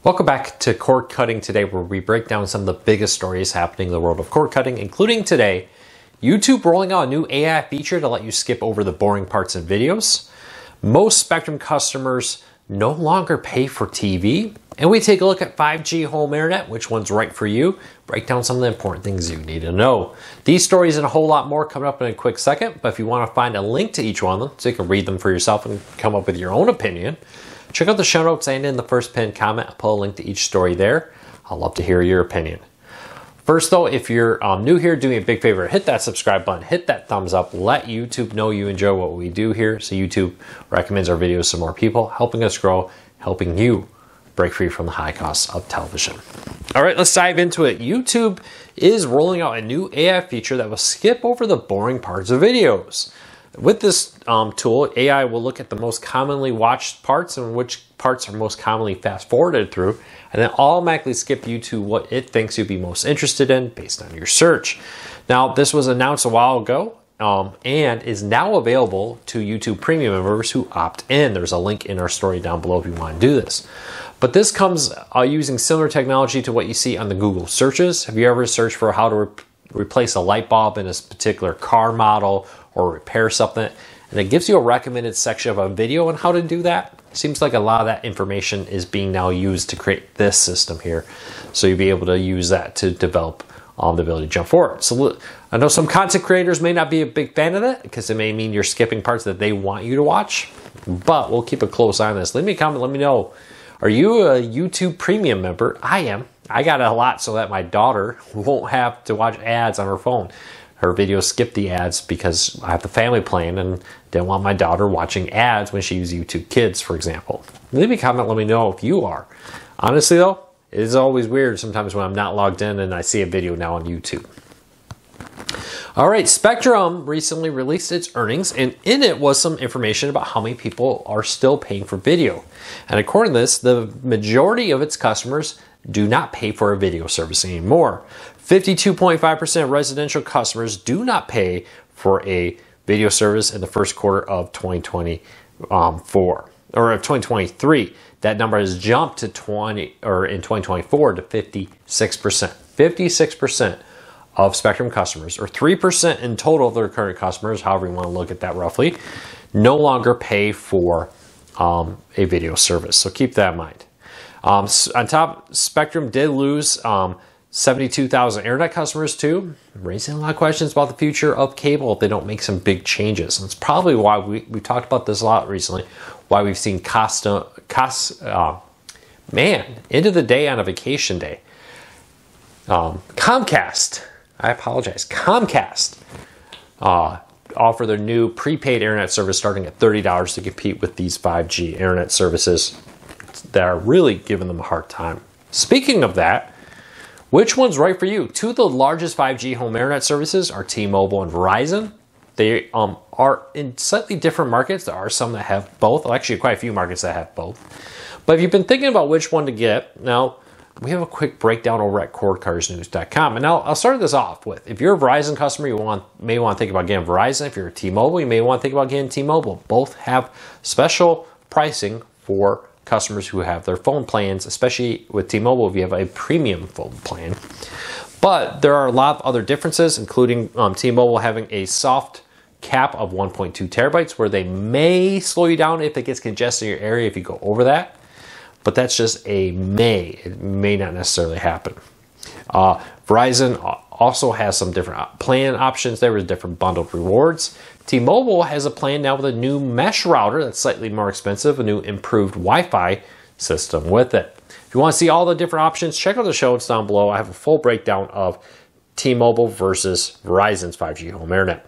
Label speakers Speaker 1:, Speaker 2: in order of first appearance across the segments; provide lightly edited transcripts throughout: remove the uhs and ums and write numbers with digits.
Speaker 1: Welcome back to Cord Cutting Today, where we break down some of the biggest stories happening in the world of cord cutting, including today, YouTube rolling out a new AI feature to let you skip over the boring parts in videos. Most Spectrum customers no longer pay for TV. And we take a look at 5G home internet, which one's right for you, break down some of the important things you need to know. These stories and a whole lot more coming up in a quick second, but if you want to find a link to each one of them so you can read them for yourself and come up with your own opinion, check out the show notes and in the first pinned comment. I'll put a link to each story there. I'd love to hear your opinion. First though, if you're new here, do me a big favor, hit that subscribe button, hit that thumbs up, let YouTube know you enjoy what we do here so YouTube recommends our videos to more people, helping us grow, helping you break free from the high costs of television. All right, let's dive into it. YouTube is rolling out a new AI feature that will skip over the boring parts of videos. With this tool, AI will look at the most commonly watched parts and which parts are most commonly fast forwarded through, and then automatically skip you to what it thinks you'd be most interested in based on your search. Now, this was announced a while ago and is now available to YouTube Premium members who opt in. There's a link in our story down below if you want to do this. But this comes using similar technology to what you see on the Google searches. Have you ever searched for how to replace a light bulb in a particular car model or repair something? And it gives you a recommended section of a video on how to do that. Seems like a lot of that information is being now used to create this system here. So you'll be able to use that to develop the ability to jump forward. So I know some content creators may not be a big fan of that because it may mean you're skipping parts that they want you to watch, but we'll keep a close eye on this. Leave me a comment, let me know. Are you a YouTube Premium member? I am. I got a lot so that my daughter won't have to watch ads on her phone. Her videos skip the ads because I have the family plan and didn't want my daughter watching ads when she uses YouTube Kids, for example. Leave me a comment, let me know if you are. Honestly though, it is always weird sometimes when I'm not logged in and I see a video now on YouTube. All right, Spectrum recently released its earnings, and in it was some information about how many people are still paying for video. And according to this, the majority of its customers do not pay for a video service anymore. 52.5% of residential customers do not pay for a video service in the first quarter of 2024 or of 2023. That number has jumped to in 2024 to 56%. 56% of Spectrum customers, or 3% in total of their current customers, however you want to look at that roughly, no longer pay for a video service. So keep that in mind. On top, Spectrum did lose 72,000 internet customers too, raising a lot of questions about the future of cable if they don't make some big changes. And it's probably why we talked about this a lot recently, why we've seen end of the day on a vacation day. Comcast offer their new prepaid internet service starting at $30 to compete with these 5G internet services that are really giving them a hard time. Speaking of that, which one's right for you? Two of the largest 5G home internet services are T-Mobile and Verizon. They are in slightly different markets. There are some that have both. Well, actually, quite a few markets that have both. But if you've been thinking about which one to get, now we have a quick breakdown over at cordcuttersnews.com. And now I'll start this off with, if you're a Verizon customer, you may want to think about getting Verizon. If you're a T-Mobile, you may want to think about getting T-Mobile. Both have special pricing for customers who have their phone plans, especially with T-Mobile if you have a premium phone plan. But there are a lot of other differences, including T-Mobile having a soft cap of 1.2 terabytes where they may slow you down if it gets congested in your area if you go over that. But that's just a may. It may not necessarily happen. Verizon also has some different plan options there with different bundled rewards. T-Mobile has a plan now with a new mesh router that's slightly more expensive, a new improved Wi-Fi system with it. If you want to see all the different options, check out the show notes down below. I have a full breakdown of T-Mobile versus Verizon's 5G home internet.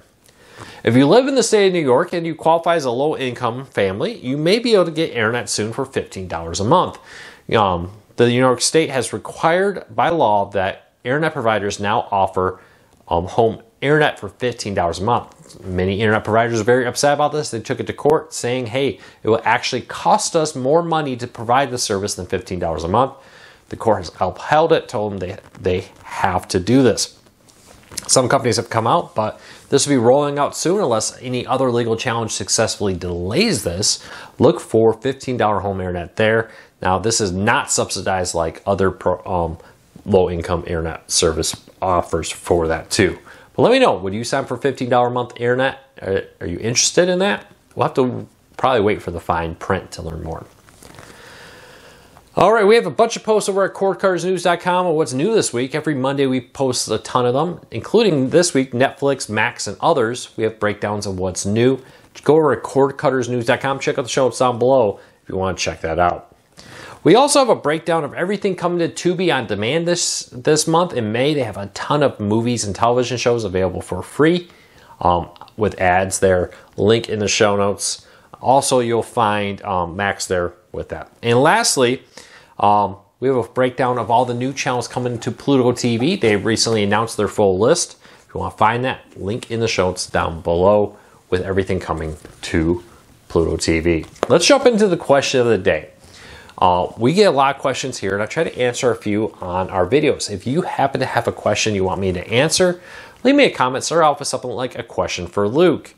Speaker 1: If you live in the state of New York and you qualify as a low-income family, you may be able to get internet soon for $15 a month. The New York State has required by law that internet providers now offer home internet for $15 a month. Many internet providers are very upset about this. They took it to court saying, hey, it will actually cost us more money to provide the service than $15 a month. The court has upheld it, told them they have to do this. Some companies have come out, but this will be rolling out soon unless any other legal challenge successfully delays this. Look for $15 home internet there. Now, this is not subsidized like other low-income internet service offers for that too. But let me know, would you sign for $15 a month internet? Are you interested in that? We'll have to probably wait for the fine print to learn more. All right, we have a bunch of posts over at cordcuttersnews.com on what's new this week. Every Monday we post a ton of them, including this week, Netflix, Max, and others. We have breakdowns of what's new. Go over at cordcuttersnews.com. Check out the show notes down below if you want to check that out. We also have a breakdown of everything coming to Tubi on demand this month. In May, they have a ton of movies and television shows available for free with ads there. Link in the show notes. Also, you'll find Max there with that. And lastly, we have a breakdown of all the new channels coming to Pluto TV. They recently announced their full list. If you want to find that, link in the show notes down below with everything coming to Pluto TV. Let's jump into the question of the day. We get a lot of questions here, and I try to answer a few on our videos. If you happen to have a question you want me to answer, leave me a comment. Start off with something like a question for Luke,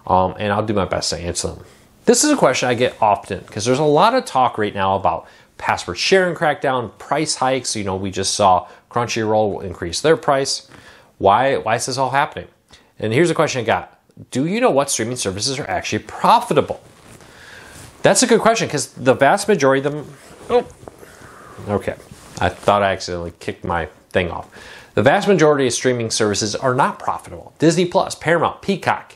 Speaker 1: and I'll do my best to answer them. This is a question I get often because there's a lot of talk right now about password sharing crackdown, price hikes. You know, we just saw Crunchyroll will increase their price. Why is this all happening? And here's a question I got. Do you know what streaming services are actually profitable? That's a good question because the vast majority of them... Oh, okay. I thought I accidentally kicked my thing off. The vast majority of streaming services are not profitable. Disney Plus, Paramount, Peacock,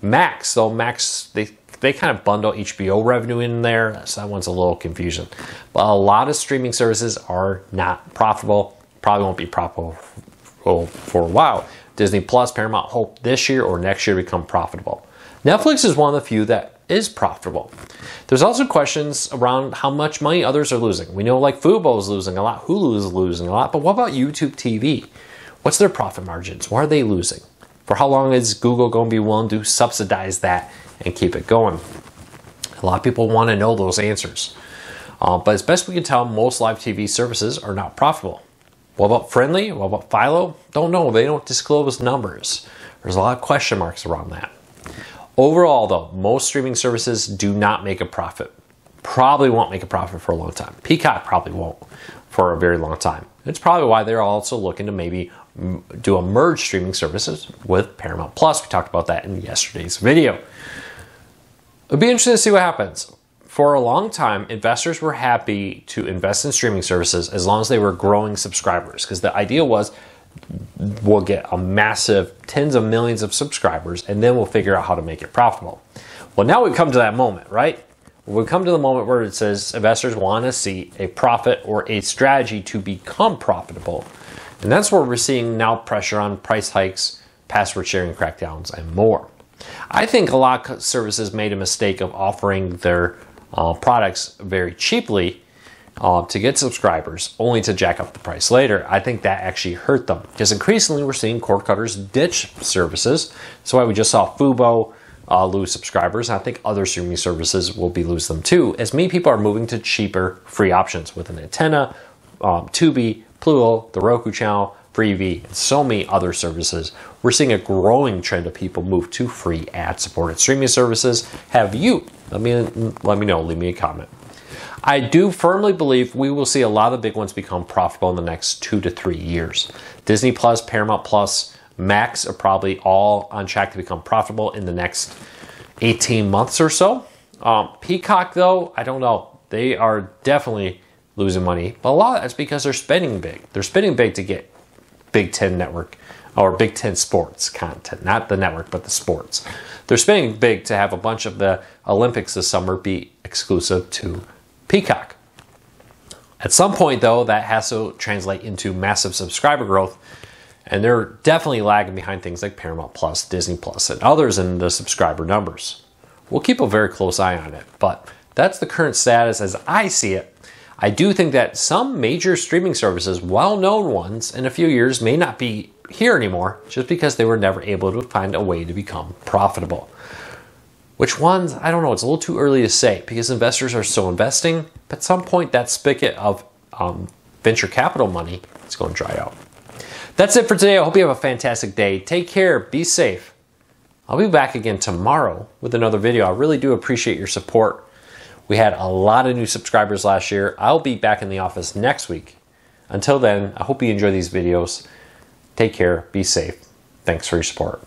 Speaker 1: Max. Though Max, they kind of bundle HBO revenue in there, so that one's a little confusing. But a lot of streaming services are not profitable. Probably won't be profitable for a while. Disney Plus, Paramount hope this year or next year to become profitable. Netflix is one of the few that is profitable. There's also questions around how much money others are losing. We know like Fubo is losing a lot, Hulu is losing a lot, but what about YouTube TV? What's their profit margins? What are they losing? For how long is Google going to be willing to subsidize that and keep it going? A lot of people want to know those answers. But as best we can tell, most live TV services are not profitable. What about Friendly? What about Philo? Don't know. They don't disclose numbers. There's a lot of question marks around that. Overall, though, most streaming services do not make a profit. Probably won't make a profit for a long time. Peacock probably won't for a very long time. It's probably why they're also looking to maybe do a merge streaming services with Paramount Plus. We talked about that in yesterday's video. It'll be interesting to see what happens. For a long time, investors were happy to invest in streaming services as long as they were growing subscribers, because the idea was we'll get a massive tens of millions of subscribers and then we'll figure out how to make it profitable. Well, now we've come to that moment, right? We've come to the moment where it says investors want to see a profit or a strategy to become profitable. And that's where we're seeing now pressure on price hikes, password sharing crackdowns, and more. I think a lot of services made a mistake of offering their products very cheaply to get subscribers, only to jack up the price later. I think that actually hurt them because increasingly we're seeing cord cutters ditch services. That's why we just saw Fubo lose subscribers. I think other streaming services will be lose them too, as many people are moving to cheaper free options with an antenna, Tubi, Pluto, the Roku channel, Freevee, and so many other services. We're seeing a growing trend of people move to free ad-supported streaming services. Have you? Let me know. Leave me a comment. I do firmly believe we will see a lot of the big ones become profitable in the next 2 to 3 years. Disney Plus, Paramount Plus, Max are probably all on track to become profitable in the next 18 months or so. Peacock, though, I don't know. They are definitely losing money, but a lot of that's because they're spending big. They're spending big to get Big Ten Network or Big Ten sports content, not the network, but the sports. They're spending big to have a bunch of the Olympics this summer be exclusive to Peacock. At some point, though, that has to translate into massive subscriber growth, and they're definitely lagging behind things like Paramount Plus, Disney Plus, and others in the subscriber numbers. We'll keep a very close eye on it, but that's the current status as I see it. I do think that some major streaming services, well-known ones, in a few years may not be here anymore just because they were never able to find a way to become profitable. Which ones? I don't know. It's a little too early to say because investors are still investing. But at some point, that spigot of venture capital money is going to dry out. That's it for today. I hope you have a fantastic day. Take care. Be safe. I'll be back again tomorrow with another video. I really do appreciate your support. We had a lot of new subscribers last year. I'll be back in the office next week. Until then, I hope you enjoy these videos. Take care, be safe. Thanks for your support.